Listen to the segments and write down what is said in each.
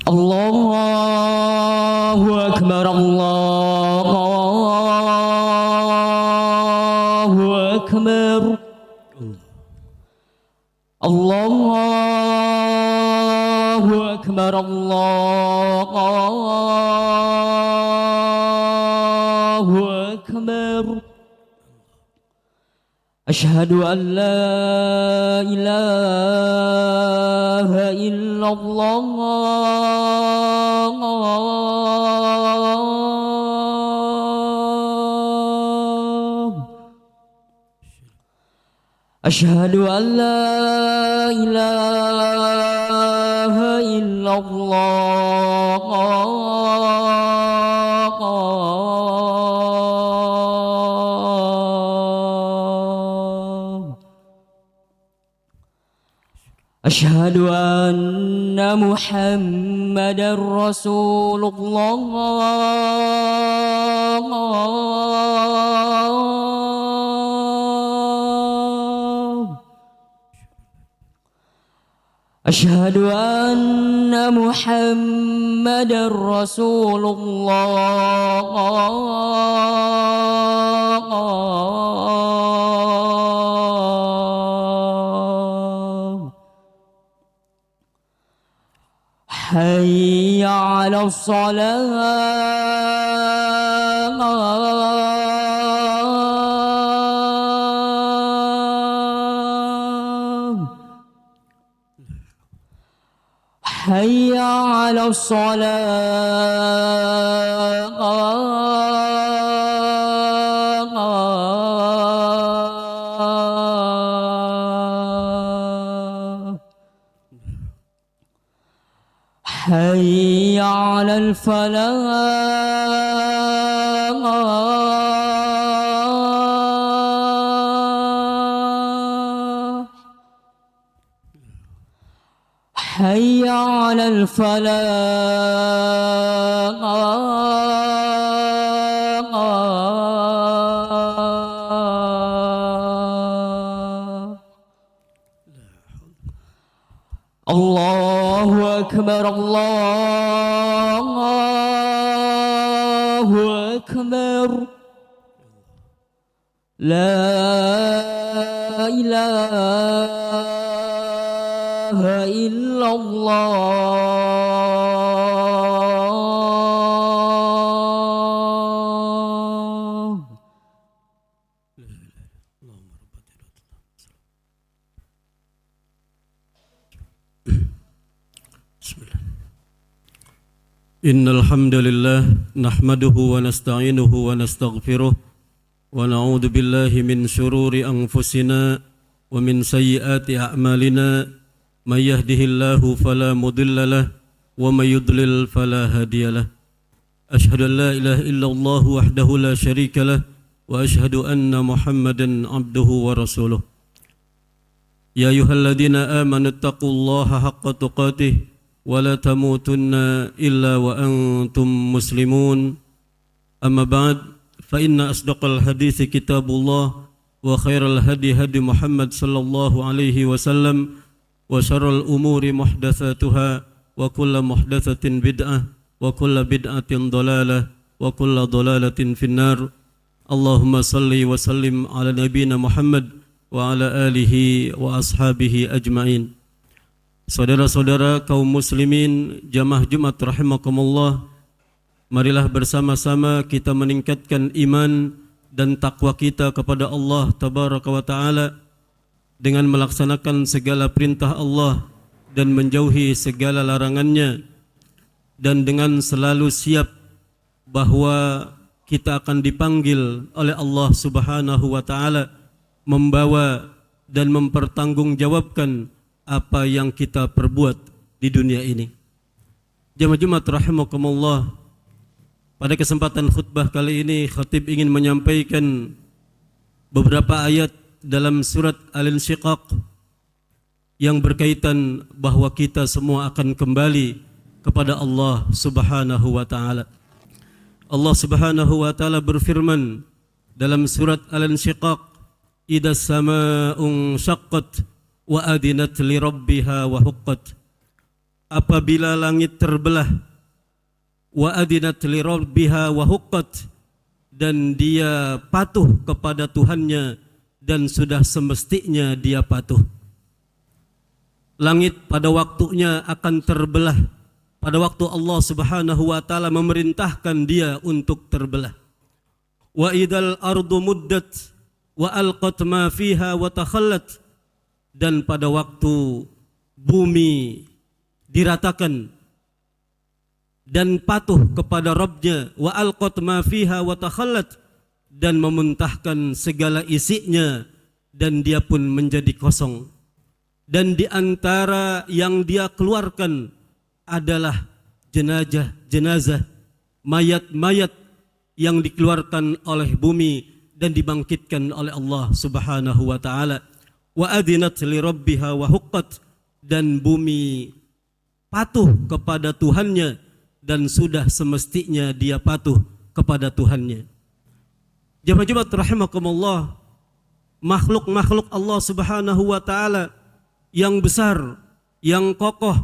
Allahu Akbar, Allahu Akbar, Allahu Akbar, Allahu Akbar. Asyhadu an la ilaha illallah. Asyhadu an la ilaha illallah. Asyhadu anna Muhammadar Rasulullah. Asyhadu anna Muhammadar Rasulullah. Hayya 'alas salah. Hayya 'alas salah. Hayya 'alal falah. Hayya 'alal falah. Allahu Akbar, Allahu Akbar. La ilaha illallah. Innal hamdalillah nahmaduhu wa nasta'inuhu wa nastaghfiruh wa na'udzu billahi min shururi anfusina wa min sayyiati a'malina may yahdihillahu fala mudilla lahu wa may yudlil fala hadiyalah. Ashhadu an la ilaha illallah wahdahu la syarika lah wa ashhadu anna Muhammadan 'abduhu wa rasuluh. Ya ayyuhalladzina amanu taqullaha haqqa tuqatih wa la tamutunna illa wa antum muslimun. Amma ba'd, fa inna asdaqal hadithi kitabullah wa khairal hadi hadi Muhammad sallallahu alaihi wasallam wa syarrul umuri muhdatsatuha wa kullu muhdatsatin bid'ah wa kullu bid'atin dhalalah wa kullu dhalalatin finnar. Allahumma salli wa sallim ala nabiyyina Muhammad wa ala alihi wa ashabihi ajma'in. Saudara-saudara kaum muslimin jamaah Jumat rahimakumullah, marilah bersama-sama kita meningkatkan iman dan takwa kita kepada Allah tabaraka wa taala dengan melaksanakan segala perintah Allah dan menjauhi segala larangannya, dan dengan selalu siap bahwa kita akan dipanggil oleh Allah Subhanahu wa taala membawa dan mempertanggungjawabkan apa yang kita perbuat di dunia ini. Jamaah Jumat rahimakumullah, pada kesempatan khutbah kali ini khatib ingin menyampaikan beberapa ayat dalam surat Al-Insyiqaq yang berkaitan bahwa kita semua akan kembali kepada Allah Subhanahu wa taala. Allah Subhanahu wa taala berfirman dalam surat Al-Insyiqaq, "Idas samaa'un syaqqat wa adinat li rabbiha wa huqqat." apabila langit terbelah, wa adinat li rabbiha wa huqqat, dan dia patuh kepada Tuhannya dan sudah semestinya dia patuh. Langit pada waktunya akan terbelah pada waktu Allah Subhanahu wa taala memerintahkan dia untuk terbelah. Wa idal ardu muddat wa alqat ma fiha wa takhallat, dan pada waktu bumi diratakan dan patuh kepada Rabbnya, wa alqat ma fiha wa takhallat, dan memuntahkan segala isinya dan dia pun menjadi kosong. Dan di antara yang dia keluarkan adalah jenazah, mayat-mayat yang dikeluarkan oleh bumi dan dibangkitkan oleh Allah Subhanahu wa taala. Wa adinat li rabbiha wa huqqat, dan bumi patuh kepada Tuhannya dan sudah semestinya dia patuh kepada Tuhannya. Jemaah-jemaah rahimakumullah, makhluk-makhluk Allah Subhanahu wa taala yang besar, yang kokoh,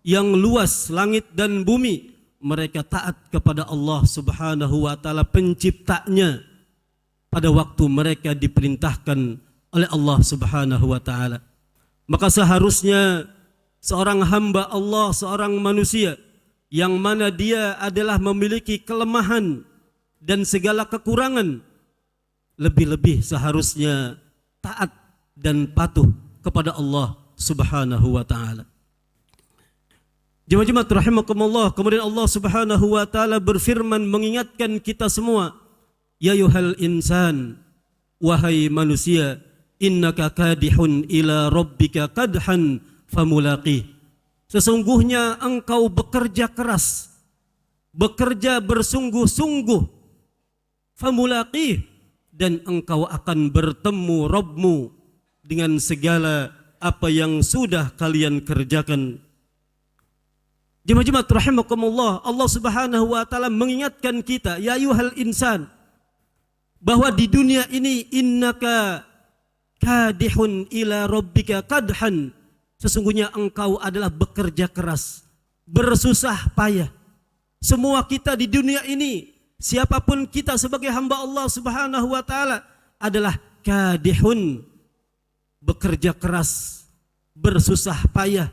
yang luas langit dan bumi, mereka taat kepada Allah Subhanahu wa taala penciptanya pada waktu mereka diperintahkan oleh Allah Subhanahu wa taala. Maka seharusnya seorang hamba Allah, seorang manusia yang mana dia adalah memiliki kelemahan dan segala kekurangan, lebih-lebih seharusnya taat dan patuh kepada Allah Subhanahu wa taala. Jemaah-jemaah rahimakumullah, kemudian Allah Subhanahu wa taala berfirman mengingatkan kita semua, ya yuhal insan, wahai manusia, innaka kadihun ila rabbika kadhan famulaqih. Sesungguhnya engkau bekerja keras, bekerja bersungguh-sungguh, famulaqih, dan engkau akan bertemu Rabbmu dengan segala apa yang sudah kalian kerjakan. Jemaah rahimakumullah, Allah Subhanahu wa taala mengingatkan kita, ya ayyuhal insan, bahwa di dunia ini innaka kadihun ila rabbika kadhan, sesungguhnya engkau adalah bekerja keras, bersusah payah. Semua kita di dunia ini, siapapun kita sebagai hamba Allah Subhanahu wa taala adalah kadihun, bekerja keras, bersusah payah,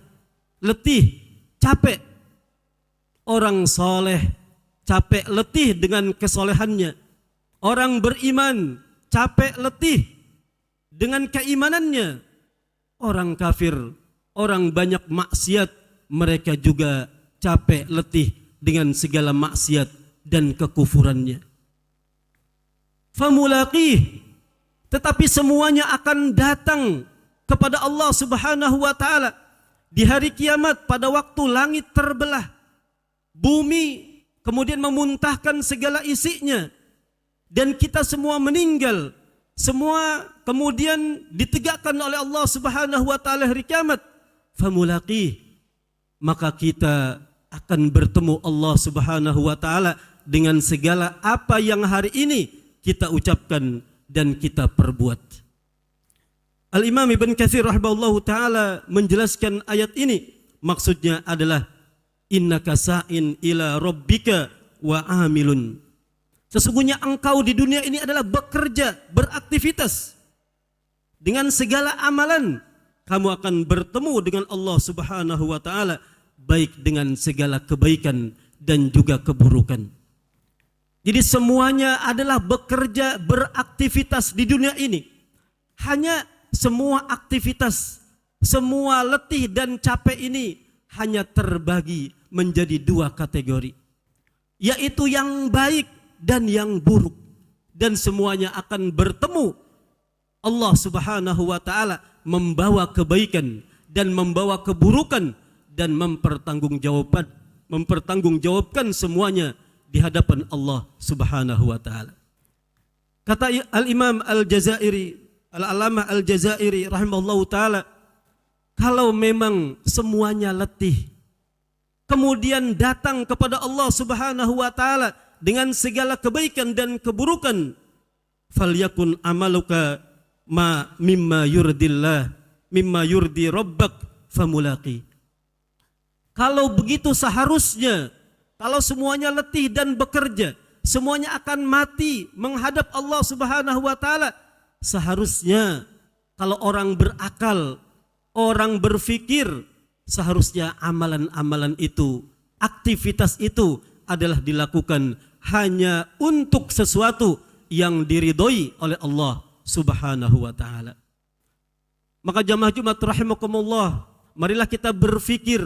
letih, capek. Orang soleh capek letih dengan kesolehannya. Orang beriman capek letih dengan keimanannya. Orang kafir, orang banyak maksiat, mereka juga capek letih dengan segala maksiat dan kekufurannya. Famulaqih, tetapi semuanya akan datang kepada Allah Subhanahu wa taala di hari kiamat pada waktu langit terbelah, bumi kemudian memuntahkan segala isinya, dan kita semua meninggal, semua kemudian ditegakkan oleh Allah Subhanahu wa taala hari kiamat. Famulaqih, maka kita akan bertemu Allah Subhanahu wa taala dengan segala apa yang hari ini kita ucapkan dan kita perbuat. Al-Imam Ibn Katsir rahimahullahu taala menjelaskan ayat ini, maksudnya adalah innaka sa'in ila rabbika wa amilun. Sesungguhnya engkau di dunia ini adalah bekerja, beraktivitas. Dengan segala amalan kamu akan bertemu dengan Allah Subhanahu wa taala, baik dengan segala kebaikan dan juga keburukan. Jadi semuanya adalah bekerja, beraktivitas di dunia ini. Hanya semua aktivitas, semua letih dan capek ini hanya terbagi menjadi dua kategori, yaitu yang baik dan yang buruk, dan semuanya akan bertemu. Allah Subhanahu wa taala membawa kebaikan dan membawa keburukan dan mempertanggungjawabkan semuanya di hadapan Allah Subhanahu wa taala. Kata Al-Imam Al-Jazairi, Al-Allamah Al-Jazairi rahimahullahu taala, kalau memang semuanya letih, kemudian datang kepada Allah Subhanahu wa taala dengan segala kebaikan dan keburukan, falyakun amaluka ma mimma yurdillah mimma yurdi rabbak famulaqi. Kalau begitu seharusnya, kalau semuanya letih dan bekerja, semuanya akan mati menghadap Allah Subhanahu wa taala. Seharusnya kalau orang berakal, orang berfikir, seharusnya amalan-amalan itu, aktivitas itu adalah dilakukan hanya untuk sesuatu yang diridhoi oleh Allah Subhanahu wa taala. Maka jamaah Jumat rahimakumullah, marilah kita berfikir,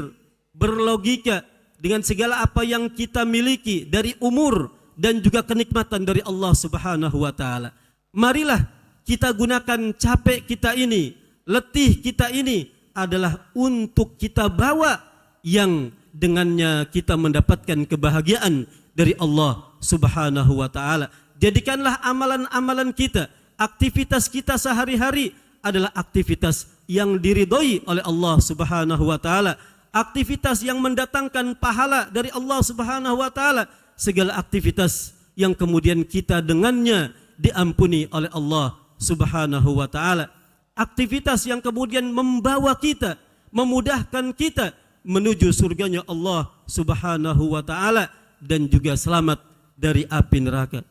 berlogika dengan segala apa yang kita miliki dari umur dan juga kenikmatan dari Allah Subhanahu wa taala. Marilah kita gunakan capek kita ini, letih kita ini adalah untuk kita bawa yang dengannya kita mendapatkan kebahagiaan dari Allah Subhanahu wa taala. Jadikanlah amalan-amalan kita, aktivitas kita sehari-hari adalah aktivitas yang diridhoi oleh Allah Subhanahu wa taala, aktivitas yang mendatangkan pahala dari Allah Subhanahu wa taala, segala aktivitas yang kemudian kita dengannya diampuni oleh Allah Subhanahu wa taala, aktivitas yang kemudian membawa kita, memudahkan kita menuju surganya Allah Subhanahu wa taala dan juga selamat dari api neraka.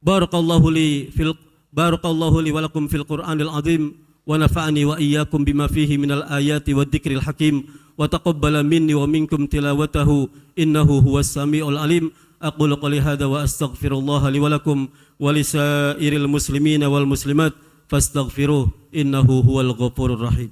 Barakallahu li wa lakum fil Qur'anil azim wa nafa'ani wa iyyakum bima fihi minal ayati wad dzikril hakim wa taqabbala minni wa minkum tilawatahu innahu huwas samiul alim. Aqulu qouli hadza wa astaghfirullah li wa lakum wa lisairil muslimina wal muslimat fastaghfiruh innahu huwal ghafurur rahim.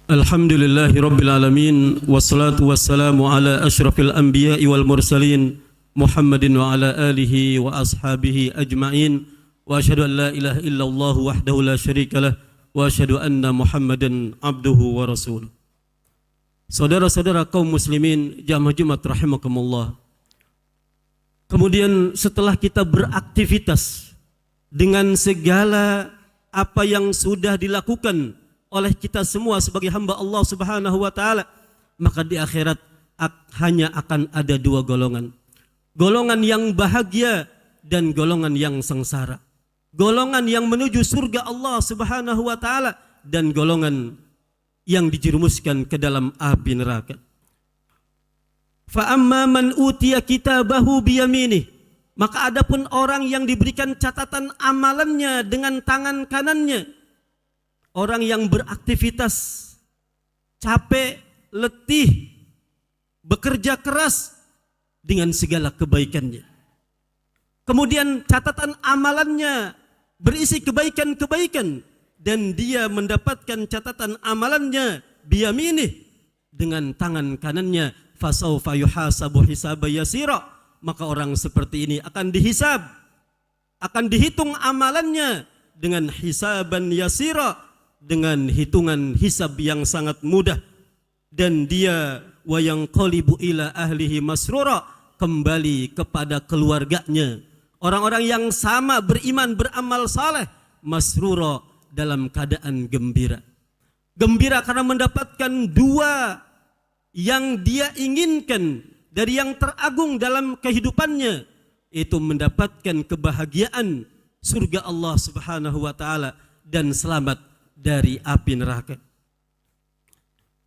Alhamdulillahi rabbil alamin wassalatu wassalamu ala asyrafil anbiya'i wal mursalin Muhammadin wa ala alihi wa ashabihi ajma'in wa asyhadu an la ilaha illallah wahdahu la syarikalah wa asyhadu anna Muhammadan abduhu wa rasuluh. Saudara-saudara kaum muslimin jamaah Jumat rahimakumullah. Kemudian setelah kita beraktivitas dengan segala apa yang sudah dilakukan oleh kita semua sebagai hamba Allah Subhanahu wa taala, maka di akhirat hanya akan ada dua golongan. Golongan yang bahagia dan golongan yang sengsara. Golongan yang menuju surga Allah Subhanahu wa taala dan golongan yang dijerumuskan ke dalam api neraka. Fa amma man utiya kitabahu biyaminih, maka adapun orang yang diberikan catatan amalannya dengan tangan kanannya, orang yang beraktivitas capek, letih, bekerja keras dengan segala kebaikannya. Kemudian catatan amalannya berisi kebaikan-kebaikan dan dia mendapatkan catatan amalannya biyaminih dengan tangan kanannya, fasaufa yuhasabu hisaba yasira, maka orang seperti ini akan dihisab, akan dihitung amalannya dengan hisaban yasira, dengan hitungan hisab yang sangat mudah, dan dia wayang qalibu ila ahlihi masrura, kembali kepada keluarganya, orang-orang yang sama beriman beramal saleh, masrura, dalam keadaan gembira. Gembira karena mendapatkan dua yang dia inginkan dari yang teragung dalam kehidupannya, itu mendapatkan kebahagiaan surga Allah Subhanahu wa taala dan selamat dari api neraka.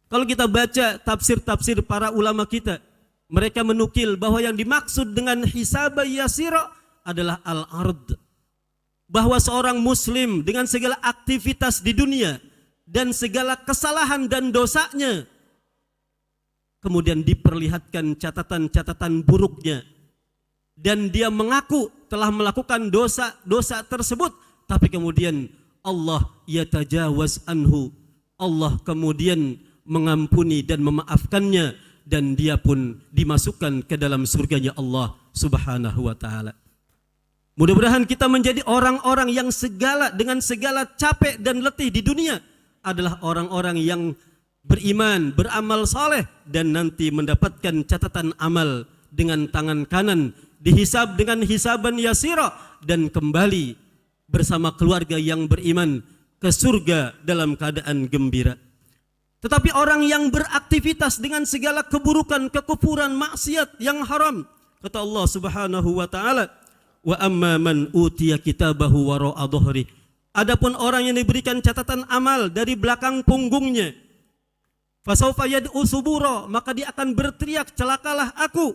Kalau kita baca tafsir-tafsir para ulama kita, mereka menukil bahwa yang dimaksud dengan hisab yasira adalah al-ard. Bahwa seorang muslim dengan segala aktivitas di dunia dan segala kesalahan dan dosanya, kemudian diperlihatkan catatan-catatan buruknya, dan dia mengaku telah melakukan dosa-dosa tersebut, tapi kemudian Allah yatajawaz anhu, Allah kemudian mengampuni dan memaafkannya, dan dia pun dimasukkan ke dalam surganya Allah Subhanahu wa taala. Mudah-mudahan kita menjadi orang-orang yang dengan segala capek dan letih di dunia adalah orang-orang yang beriman, beramal saleh, dan nanti mendapatkan catatan amal dengan tangan kanan, dihisab dengan hisaban yasira, dan kembali bersama keluarga yang beriman ke surga dalam keadaan gembira. Tetapi orang yang beraktivitas dengan segala keburukan, kekufuran, maksiat yang haram, kata Allah Subhanahu wa taala, wa amma man utiya kitabahu wara'a dhahri. Adapun orang yang diberikan catatan amal dari belakang punggungnya, fasaufa yad'u subura, maka dia akan berteriak, celakalah aku,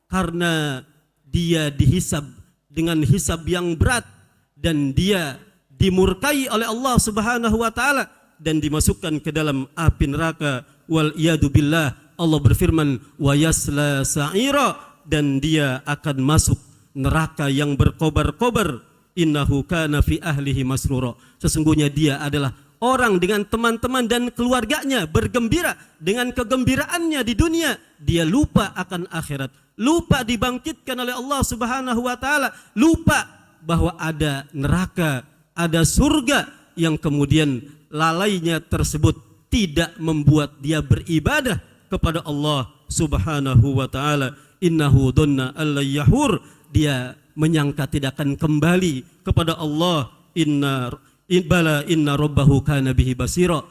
karena dia dihisab dengan hisab yang berat dan dia dimurkai oleh Allah Subhanahu wa taala dan dimasukkan ke dalam api neraka. Wal iyadu billah. Allah berfirman, wa yasla sa'ira, dan dia akan masuk neraka yang berkobar-kobar. Innahu kana fi ahlihi masrura. Sesungguhnya dia adalah orang dengan teman-teman dan keluarganya bergembira dengan kegembiraannya di dunia. Dia lupa akan akhirat, lupa dibangkitkan oleh Allah Subhanahu wa taala, lupa bahwa ada neraka, ada surga, yang kemudian lalainya tersebut tidak membuat dia beribadah kepada Allah Subhanahu wa taala. Innahu dhanna alla yahur, dia menyangka tidak akan kembali kepada Allah. Inna rabbahu kana bihi basira.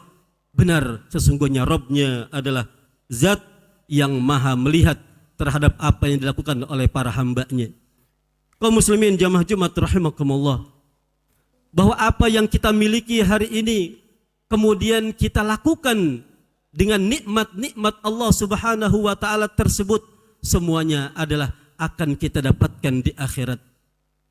Benar, sesungguhnya Rabbnya adalah zat yang maha melihat terhadap apa yang dilakukan oleh para hambanya. Kaum muslimin jamaah Jumat rahimakumullah, bahwa apa yang kita miliki hari ini kemudian kita lakukan dengan nikmat-nikmat Allah Subhanahu wa taala tersebut, semuanya adalah akan kita dapatkan di akhirat.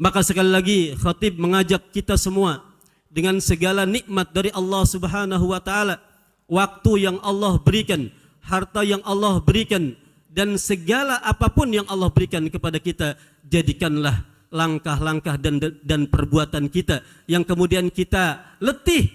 Maka sekali lagi khatib mengajak kita semua dengan segala nikmat dari Allah Subhanahu wa taala, waktu yang Allah berikan, harta yang Allah berikan, dan segala apapun yang Allah berikan kepada kita, jadikanlah langkah-langkah dan perbuatan kita yang kemudian kita letih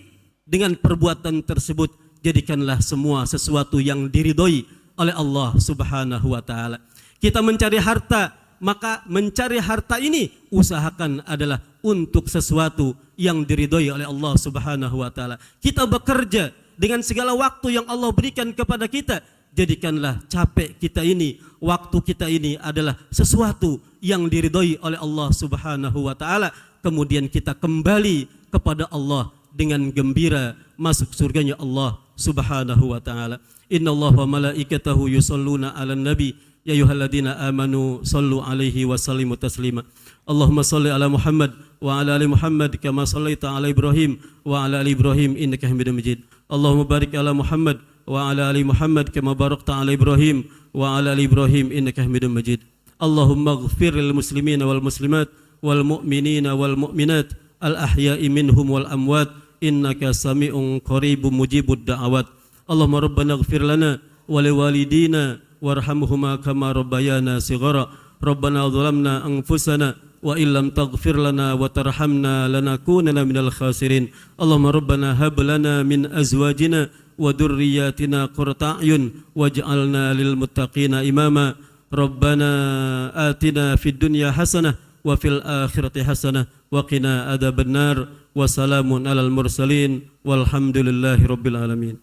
dengan perbuatan tersebut, jadikanlah semua sesuatu yang diridhoi oleh Allah Subhanahu wa taala. Kita mencari harta, maka mencari harta ini usahakan adalah untuk sesuatu yang diridhoi oleh Allah Subhanahu wa taala. Kita bekerja dengan segala waktu yang Allah berikan kepada kita, jadikanlah capek kita ini, waktu kita ini adalah sesuatu yang diridhoi oleh Allah Subhanahu wa taala. Kemudian kita kembali kepada Allah dengan gembira masuk surganya Allah Subhanahu wa taala. Innallaha wa malaikatahu yusholluna 'alan nabi ya ayyuhalladzina amanu shallu 'alaihi wa sallimu taslima. Allahumma shalli ala Muhammad wa ala ali Muhammad kama shallaita ala Ibrahim wa ala ali Ibrahim innaka Hamidum Majid. Allahumma barik ala Muhammad wa ala ali Muhammad kama barakta ala Ibrahim wa ala ali Ibrahim innaka Hamidum Majid. Allahumma ighfir lil muslimina wal muslimat wal mu'minina wal mu'minat al ahya'i minhum wal amwat innaka sami'un qaribun mujibud da'awat. Allahumma rabbana ighfir lana wa liwalidina warhamhuma kama rabbayana shighara. Rabbana zalamna anfusana wa illam taghfir lana wa tarhamna lanakunanna minal khasirin. Allahumma rabbana hab lana min azwajina wa dhurriyyatina qurrata a'yun waj'alna lil muttaqina imama. Rabbana atina fid dunya hasanah wa fil akhirati hasanah wa qina adzabannar. Wa salamun alal mursalin walhamdulillahi rabbil alamin.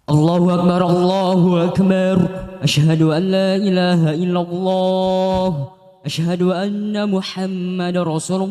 Allahu Akbar, Allahu Akbar. Asyhadu an la ilaha illallah. Asyhadu anna Muhammadar Rasulullah.